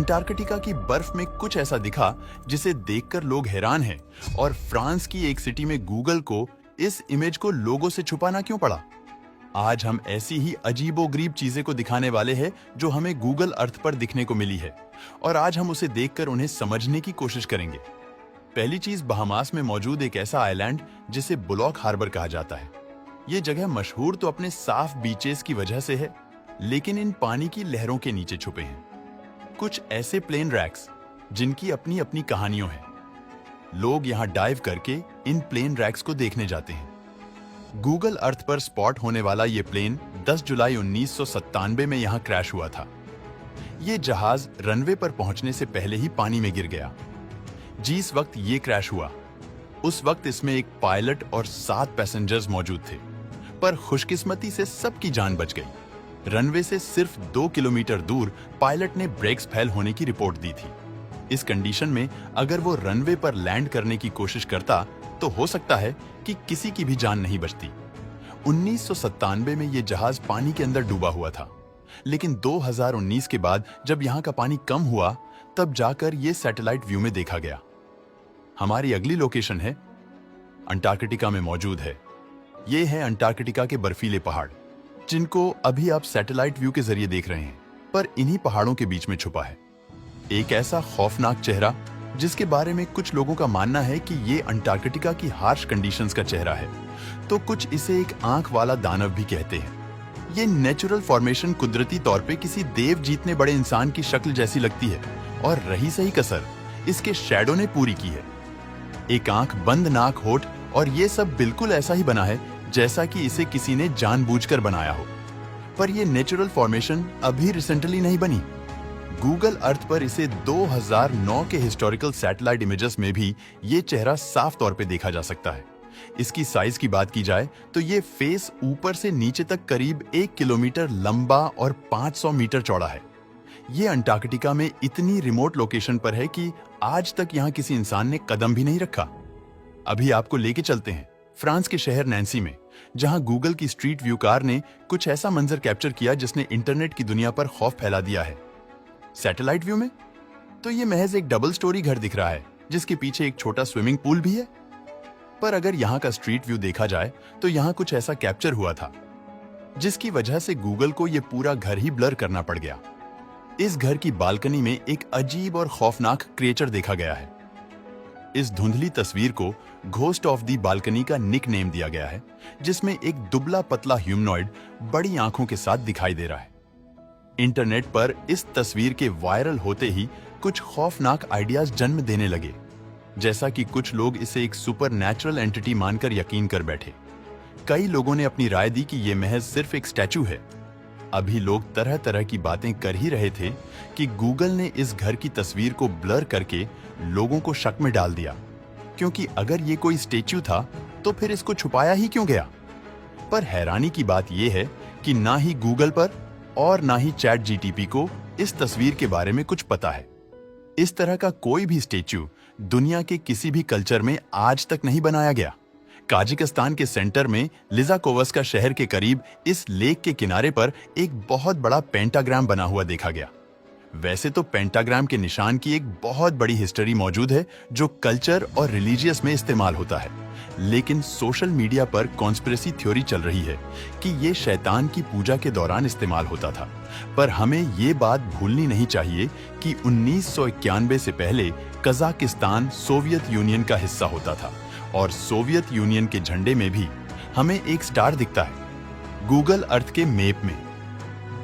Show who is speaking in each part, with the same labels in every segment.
Speaker 1: Antarctica की बर्फ में कुछ ऐसा दिखा जिसे देखकर लोग हैरान हैं और फ्रांस की एक सिटी में गूगल को इस इमेज को लोगों से छुपाना क्यों पड़ा। आज हम ऐसी ही अजीबोगरीब चीजें को दिखाने वाले हैं जो हमें गूगल अर्थ पर दिखने को मिली है, और आज हम उसे देखकर उन्हें समझने की कोशिश करेंगे। पहली चीज, बहामास में मौजूद एक ऐसा आइलैंड जिसे बुलॉक हार्बर कहा जाता है। ये जगह मशहूर तो अपने साफ बीचेस की वजह से है, लेकिन इन पानी की लहरों के नीचे छुपे हैं कुछ ऐसे प्लेन रैक्स जिनकी अपनी अपनी कहानियों हैं। लोग यहां डाइव करके इन प्लेन रैक्स को देखने जाते हैं। गूगल अर्थ पर स्पॉट होने वाला ये प्लेन 10 जुलाई 1997 में यहां क्रैश हुआ था। ये जहाज रनवे पर पहुंचने से पहले ही पानी में गिर गया। जिस वक्त ये क्रैश हुआ उस वक्त इसमें एक पायलट और 7 पैसेंजर्स मौजूद थे, पर खुशकिस्मती से सबकी जान बच गई। रनवे से सिर्फ 2 किलोमीटर दूर पायलट ने ब्रेक्स फेल होने की रिपोर्ट दी थी। इस कंडीशन में अगर वो रनवे पर लैंड करने की कोशिश करता तो हो सकता है कि किसी की भी जान नहीं बचती। 1997 में ये जहाज पानी के अंदर डूबा हुआ था, लेकिन 2019 के बाद जब यहाँ का पानी कम हुआ तब जाकर ये सैटेलाइट व्यू में देखा गया। हमारी अगली लोकेशन है अंटार्कटिका में मौजूद है। ये है अंटार्कटिका के बर्फीले पहाड़, जिनको अभी आप सैटेलाइट व्यू के जरिए देख रहे हैं, पर इन्हीं पहाड़ों के बीच में छुपा है एक ऐसा खौफनाक चेहरा जिसके बारे में कुछ लोगों का मानना है कि ये अंटार्कटिका की हार्श कंडीशंस का चेहरा है, तो कुछ इसे एक आंख वाला दानव भी कहते हैं। ये नेचुरल फॉर्मेशन कुदरती तौर पे किसी देव जीतने बड़े इंसान की शक्ल जैसी लगती है, और रही सही कसर इसके शैडो ने पूरी की है। एक आंख, बंद नाक, होठ, और ये सब बिल्कुल ऐसा ही बना है जैसा कि इसे किसी ने जानबूझकर बनाया हो। पर ये नेचुरल फॉर्मेशन अभी रिसेंटली नहीं बनी। गूगल अर्थ पर इसे 2009 के हिस्टोरिकल सैटेलाइट इमेजेस में भी ये चेहरा साफ तौर पे देखा जा सकता है। इसकी साइज की बात की जाए तो ये फेस ऊपर से नीचे तक करीब 1 किलोमीटर लंबा और 500 मीटर चौड़ा है। ये अंटार्कटिका में इतनी रिमोट लोकेशन पर है कि आज तक यहाँ किसी इंसान ने कदम भी नहीं रखा। अभी आपको लेके चलते हैं फ्रांस के शहर नैन्सी में, जहां गूगल की स्ट्रीट व्यू कार ने कुछ ऐसा मंजर कैप्चर किया जिसने इंटरनेट की दुनिया पर खौफ फैला दिया है। सैटेलाइट व्यू में तो ये महज एक डबल स्टोरी घर दिख रहा है जिसके पीछे एक छोटा स्विमिंग पूल भी है, पर अगर यहाँ का स्ट्रीट व्यू देखा जाए तो यहाँ कुछ ऐसा कैप्चर हुआ था जिसकी वजह से गूगल को यह पूरा घर ही ब्लर करना पड़ गया। इस घर की बालकनी में एक अजीब और खौफनाक क्रिएचर देखा गया है। इस धुंधली तस्वीर को घोस्ट ऑफ दी बालकनी का निक नेम दिया गया है, जिसमें एक दुबला पतला ह्यूमनॉइड बड़ी आंखों के साथ दिखाई दे रहा है। इंटरनेट पर इस तस्वीर के वायरल होते ही कुछ खौफनाक आइडियाज जन्म देने लगे, जैसा कि कुछ लोग इसे एक सुपर नेचुरल एंटिटी मानकर यकीन कर बैठे। कई लोगों ने अपनी राय दी कि यह महज सिर्फ एक स्टैचू है। अभी लोग तरह तरह की बातें कर ही रहे थे कि गूगल ने इस घर की तस्वीर को ब्लर करके लोगों को शक में डाल दिया, क्योंकि अगर ये कोई स्टैचू था तो फिर इसको छुपाया ही क्यों गया। पर हैरानी की बात यह है कि ना ही गूगल पर और ना ही चैट जीटीपी को इस तस्वीर के बारे में कुछ पता है। इस तरह का कोई भी स्टैचू दुनिया के किसी भी कल्चर में आज तक नहीं बनाया गया। काजाकिस्तान के सेंटर में लिज़ाकोवस्का शहर के करीब इस लेक के किनारे पर एक बहुत बड़ा पेंटाग्राम बना हुआ देखा गया। वैसे तो पेंटाग्राम के निशान की एक बहुत बड़ी हिस्ट्री मौजूद है जो कल्चर और रिलीजियस में इस्तेमाल होता है, लेकिन सोशल मीडिया पर कॉन्स्पिरेसी थ्योरी चल रही है कि ये शैतान की पूजा के दौरान इस्तेमाल होता था। पर हमें ये बात भूलनी नहीं चाहिए कि 1991 से पहले कजाकिस्तान सोवियत यूनियन का हिस्सा होता था, और सोवियत यूनियन के झंडे में भी हमें एक स्टार दिखता है गूगल अर्थ के मैप में।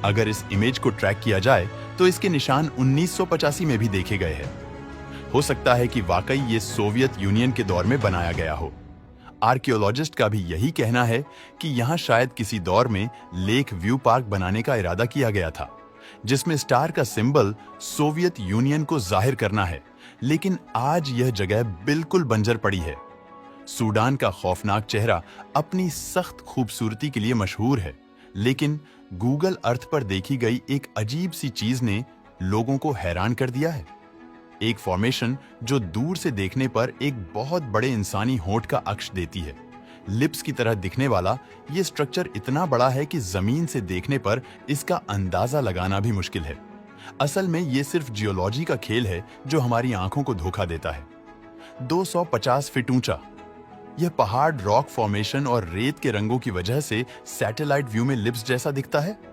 Speaker 1: अगर इस इमेज को ट्रैक किया जाए तो इसके निशान 1985 में भी देखे गए हैं। हो सकता है कि वाकई ये सोवियत यूनियन के दौर में बनाया गया हो। आर्कियोलॉजिस्ट का भी यही कहना है कि यहाँ शायद किसी दौर में लेक व्यू पार्क बनाने का इरादा किया गया था, जिसमें स्टार का सिंबल सोवियत यूनियन को जाहिर करना है, लेकिन आज यह जगह बिल्कुल बंजर पड़ी है। सूडान का खौफनाक चेहरा अपनी सख्त खूबसूरती के लिए मशहूर है, लेकिन गूगल अर्थ पर देखी गई एक अजीब सी चीज ने लोगों को हैरान कर दिया है। एक फॉर्मेशन जो दूर से देखने पर एक बहुत बड़े इंसानी होंठ का अक्ष देती है। लिप्स की तरह दिखने वाला ये स्ट्रक्चर इतना बड़ा है कि जमीन से देखने पर इसका अंदाजा लगाना भी मुश्किल है। असल में ये सिर्फ जियोलॉजी का खेल है जो हमारी आंखों को धोखा देता है। 250 फीट ऊंचा यह पहाड़ रॉक फॉर्मेशन और रेत के रंगों की वजह से सैटेलाइट व्यू में लिप्स जैसा दिखता है।